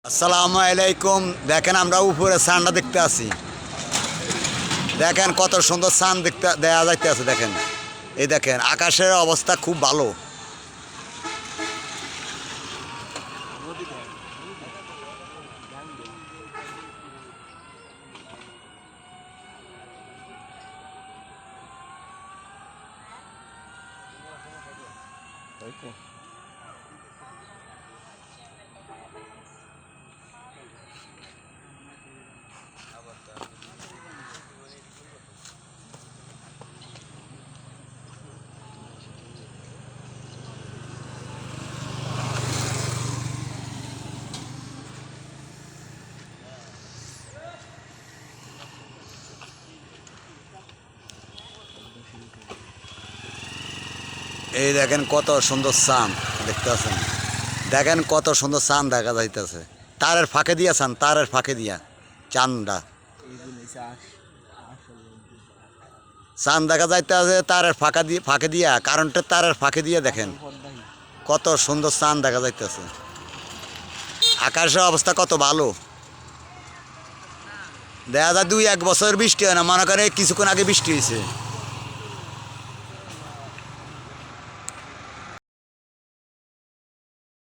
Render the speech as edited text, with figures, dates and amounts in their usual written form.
আসসালামু আলাইকুম। দেখেন আমরা উপরে চাঁদটা দেখতে আছি। দেখেন কত সুন্দর চাঁদ দেখতে দেয়া যাইতে আছে। দেখেন এই দেখেন আকাশের অবস্থা খুব ভালো। এই দেখেন কত সুন্দর চাঁদ দেখতে আছেন। দেখেন কত সুন্দর চাঁদ দেখা যাইতেছে। তারের ফাঁকে দিয়া চাঁদ, তারের ফাঁকে দিয়া চাঁদটা চাঁদ দেখা যাইতে আছে তারের ফাঁকে দিয়া কারেন্টের তারের ফাঁকে দিয়ে। দেখেন কত সুন্দর চাঁদ দেখা যাইতেছে। আকাশের অবস্থা কত ভালো। দেখা যায় 2-1 বছর বৃষ্টি হয় না, মনে করে কিছুক্ষণ আগে বৃষ্টি হয়েছে।